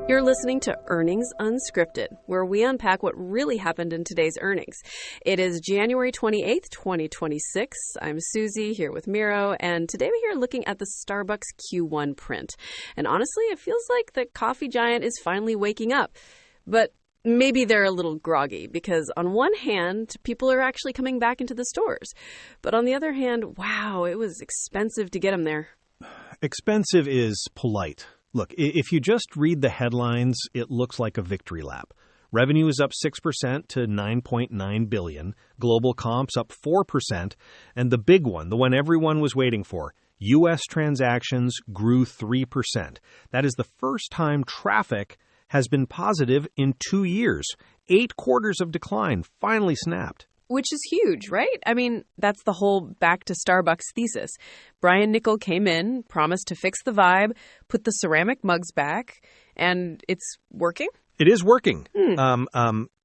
You're listening to Earnings Unscripted, where we unpack what really happened in today's earnings. It is January 28th, 2026. I'm Susie here with Miro, and today we're here looking at the Starbucks Q1 print. And honestly, it feels like the coffee giant is finally waking up. But maybe they're a little groggy because on one hand, people are actually coming back into the stores. But on the other hand, wow, it was expensive to get them there. Expensive is polite. Look, if you just read the headlines, it looks like a victory lap. Revenue is up 6% to $9.9 billion. Global comps up 4%. And the big one, the one everyone was waiting for, U.S. transactions grew 3%. That is the first time traffic has been positive in 2 years. 8 quarters of decline finally snapped. Which is huge, right? I mean, that's the whole back to Starbucks thesis. Brian Niccol came in, promised to fix the vibe, put the ceramic mugs back, and it's working? It is working,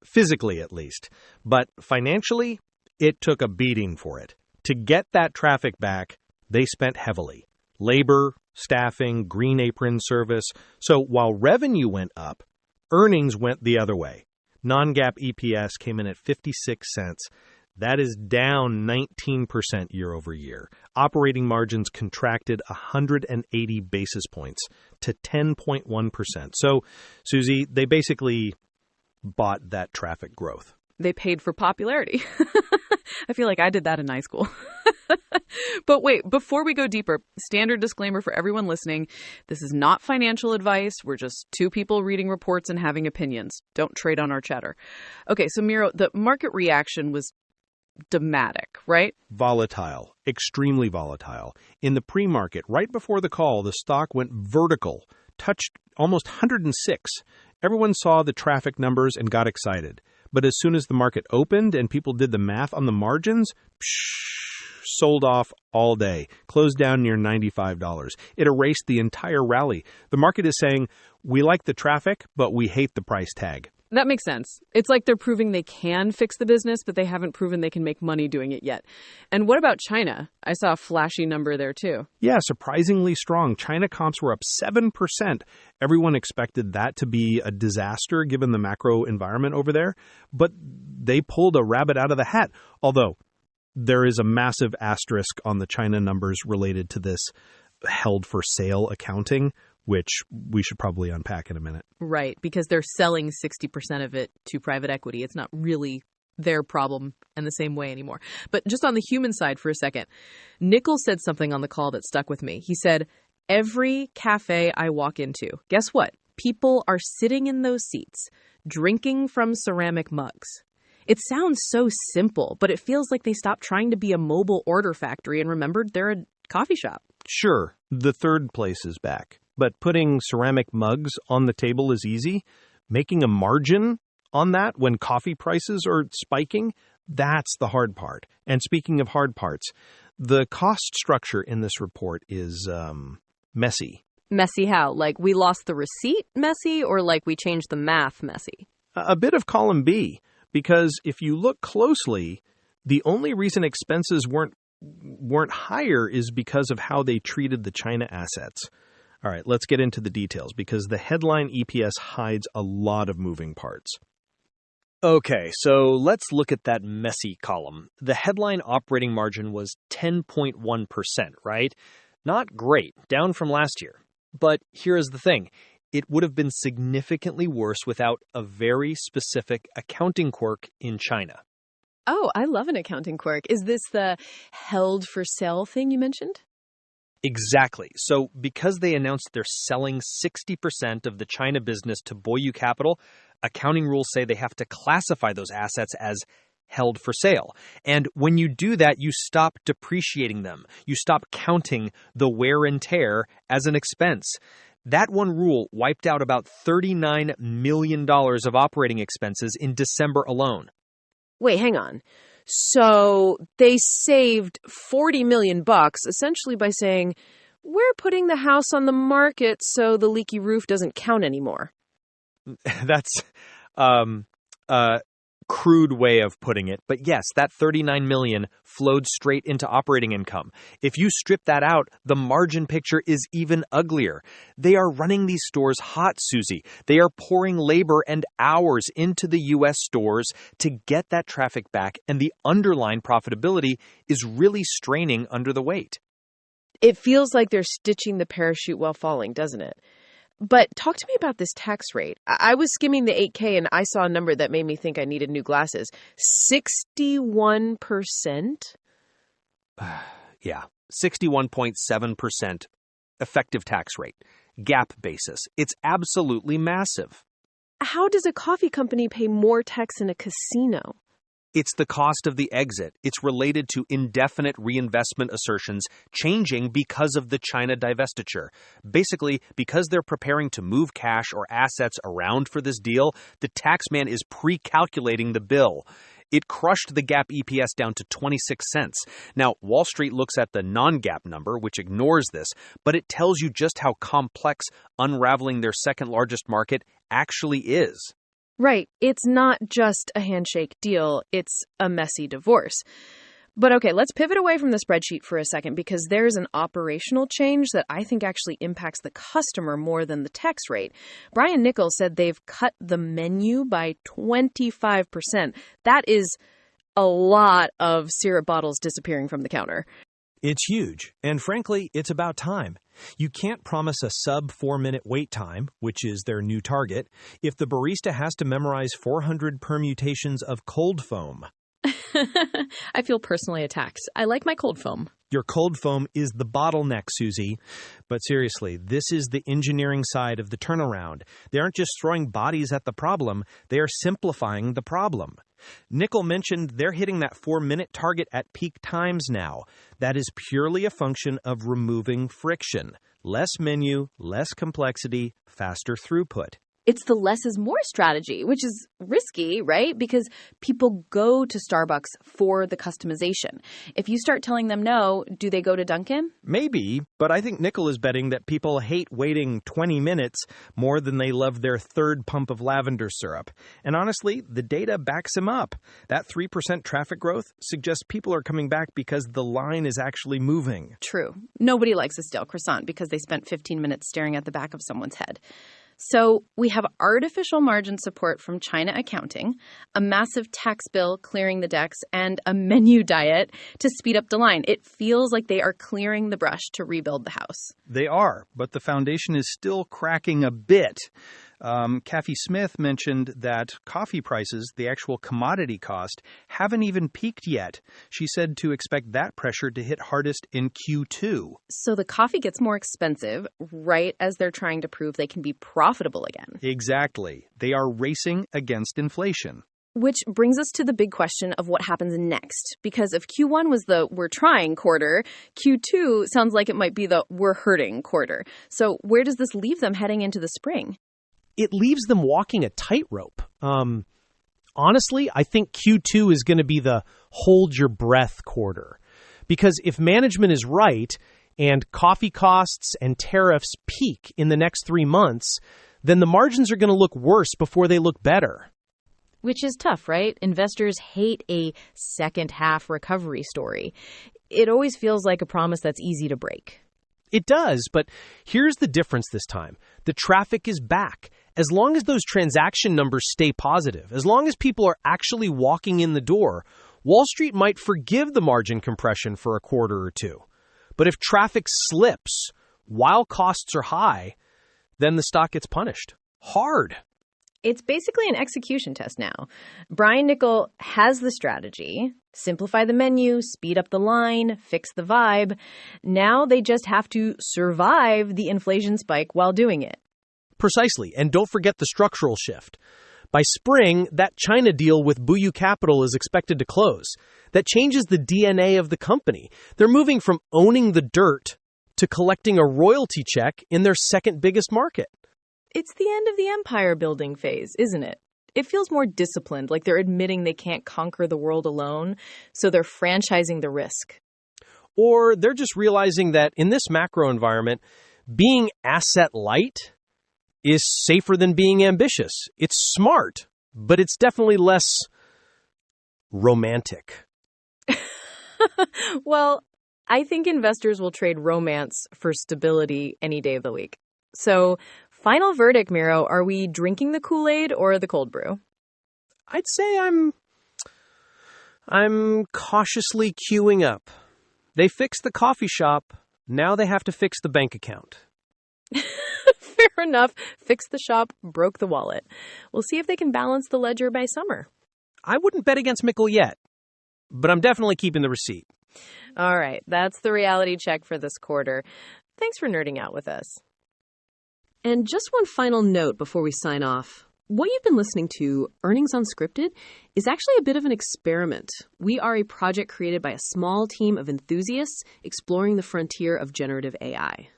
physically at least. But financially, it took a beating for it. To get that traffic back, they spent heavily. Labor, staffing, green apron service. So while revenue went up, earnings went the other way. Non-GAAP EPS came in at 56 cents. That is down 19% year over year. Operating margins contracted 180 basis points to 10.1%. So, Susie, they basically bought that traffic growth. They paid for popularity. I feel like I did that in high school. But wait, before we go deeper, standard disclaimer for everyone listening. This is not financial advice. We're just two people reading reports and having opinions. Don't trade on our chatter. Okay, so Miro, the market reaction was dramatic, right? Volatile, extremely volatile. In the pre-market, right before the call, the stock went vertical, touched almost 106. Everyone saw the traffic numbers and got excited. But as soon as the market opened and people did the math on the margins, sold off all day, closed down near $95. It erased the entire rally. The market is saying, we like the traffic, but we hate the price tag. That makes sense. It's like they're proving they can fix the business, but they haven't proven they can make money doing it yet. And what about China? I saw a flashy number there too. Yeah, surprisingly strong. China comps were up 7%. Everyone expected that to be a disaster given the macro environment over there, but they pulled a rabbit out of the hat. Although there is a massive asterisk on the China numbers related to this held for sale accounting, which we should probably unpack in a minute. Right, because they're selling 60% of it to private equity. It's not really their problem in the same way anymore. But just on the human side for a second, Niccol said something on the call that stuck with me. He said, every cafe I walk into, guess what? People are sitting in those seats, drinking from ceramic mugs. It sounds so simple, but it feels like they stopped trying to be a mobile order factory and remembered they're a coffee shop. Sure, the third place is back. But putting ceramic mugs on the table is easy. Making a margin on that when coffee prices are spiking, that's the hard part. And speaking of hard parts, the cost structure in this report is messy. Messy how? Like we lost the receipt messy or like we changed the math messy? A bit of column B, because if you look closely, the only reason expenses weren't higher is because of how they treated the China assets. All right, let's get into the details because the headline EPS hides a lot of moving parts. Okay, so let's look at that messy column. The headline operating margin was 10.1%, right? Not great, down from last year. But here is the thing. It would have been significantly worse without a very specific accounting quirk in China. Oh, I love an accounting quirk. Is this the held for sale thing you mentioned? Exactly. So because they announced they're selling 60% of the China business to Boyu Capital, accounting rules say they have to classify those assets as held for sale. And when you do that, you stop depreciating them. You stop counting the wear and tear as an expense. That one rule wiped out about $39 million of operating expenses in December alone. Wait, hang on. So they saved $40 million essentially by saying, we're putting the house on the market so the leaky roof doesn't count anymore. That's crude way of putting it, but yes, that $39 million flowed straight into operating income. If you strip that out, the margin picture is even uglier. They are running these stores hot, Susie. They are pouring labor and hours into the U.S. stores to get that traffic back, and the underlying profitability is really straining under the weight. It feels like they're stitching the parachute while falling, doesn't it? But talk to me about this tax rate. I was skimming the 8K and I saw a number that made me think I needed new glasses. 61%? Yeah, 61.7% effective tax rate. GAAP basis. It's absolutely massive. How does a coffee company pay more tax than a casino? It's the cost of the exit. It's related to indefinite reinvestment assertions changing because of the China divestiture. Basically, because they're preparing to move cash or assets around for this deal, the taxman is pre-calculating the bill. It crushed the GAAP EPS down to 26 cents. Now, Wall Street looks at the non-GAAP number, which ignores this, but it tells you just how complex unraveling their second largest market actually is. Right. It's not just a handshake deal. It's a messy divorce. But okay, let's pivot away from the spreadsheet for a second because there's an operational change that I think actually impacts the customer more than the tax rate. Brian Niccol said they've cut the menu by 25%. That is a lot of syrup bottles disappearing from the counter. It's huge, and frankly, it's about time. You can't promise a sub-4-minute wait time, which is their new target, if the barista has to memorize 400 permutations of cold foam. I feel personally attacked. I like my cold foam. Your cold foam is the bottleneck, Susie. But seriously, this is the engineering side of the turnaround. They aren't just throwing bodies at the problem, they are simplifying the problem. Niccol mentioned they're hitting that 4-minute target at peak times now. That is purely a function of removing friction. Less menu, less complexity, faster throughput. It's the less is more strategy, which is risky, right? Because people go to Starbucks for the customization. If you start telling them no, do they go to Dunkin'? Maybe, but I think Niccol is betting that people hate waiting 20 minutes more than they love their third pump of lavender syrup. And honestly, the data backs him up. That 3% traffic growth suggests people are coming back because the line is actually moving. True. Nobody likes a stale croissant because they spent 15 minutes staring at the back of someone's head. So we have artificial margin support from China accounting, a massive tax bill clearing the decks, and a menu diet to speed up the line. It feels like they are clearing the brush to rebuild the house. They are, but the foundation is still cracking a bit. Kathy Smith mentioned that coffee prices, the actual commodity cost, haven't even peaked yet. She said to expect that pressure to hit hardest in Q2. So the coffee gets more expensive right as they're trying to prove they can be profitable again. Exactly. They are racing against inflation. Which brings us to the big question of what happens next. Because if Q1 was the we're trying quarter, Q2 sounds like it might be the we're hurting quarter. So where does this leave them heading into the spring? It leaves them walking a tightrope. Honestly, I think Q2 is going to be the hold your breath quarter. Because if management is right and coffee costs and tariffs peak in the next 3 months, then the margins are going to look worse before they look better. Which is tough, right? Investors hate a second half recovery story. It always feels like a promise that's easy to break. It does, but here's the difference this time. The traffic is back. As long as those transaction numbers stay positive, as long as people are actually walking in the door, Wall Street might forgive the margin compression for a quarter or two. But if traffic slips while costs are high, then the stock gets punished. Hard. It's basically an execution test now. Brian Niccol has the strategy. Simplify the menu, speed up the line, fix the vibe. Now they just have to survive the inflation spike while doing it. Precisely. And don't forget the structural shift. By spring, that China deal with Buyu Capital is expected to close. That changes the DNA of the company. They're moving from owning the dirt to collecting a royalty check in their second biggest market. It's the end of the empire building phase, isn't it? It feels more disciplined, like they're admitting they can't conquer the world alone, so they're franchising the risk. Or they're just realizing that in this macro environment, being asset light is safer than being ambitious. It's smart, but it's definitely less romantic. Well, I think investors will trade romance for stability any day of the week. So, final verdict, Miro, are we drinking the Kool-Aid or the cold brew? I'd say I'm cautiously queuing up. They fixed the coffee shop. Now they have to fix the bank account. Fair enough. Fixed the shop, broke the wallet. We'll see if they can balance the ledger by summer. I wouldn't bet against Niccol yet, but I'm definitely keeping the receipt. All right, that's the reality check for this quarter. Thanks for nerding out with us. And just one final note before we sign off. What you've been listening to, Earnings Unscripted, is actually a bit of an experiment. We are a project created by a small team of enthusiasts exploring the frontier of generative AI.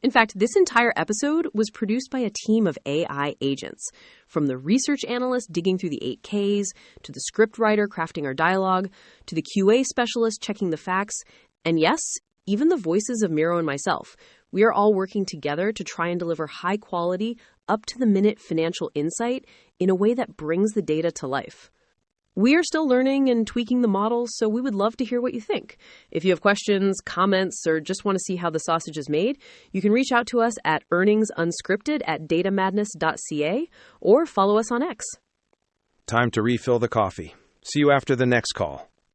In fact, this entire episode was produced by a team of AI agents, from the research analyst digging through the 8Ks, to the script writer crafting our dialogue, to the QA specialist checking the facts, and yes, even the voices of Miro and myself. We are all working together to try and deliver high-quality, up-to-the-minute financial insight in a way that brings the data to life. We are still learning and tweaking the models, so we would love to hear what you think. If you have questions, comments, or just want to see how the sausage is made, you can reach out to us at earningsunscripted@datamadness.ca or follow us on X. Time to refill the coffee. See you after the next call.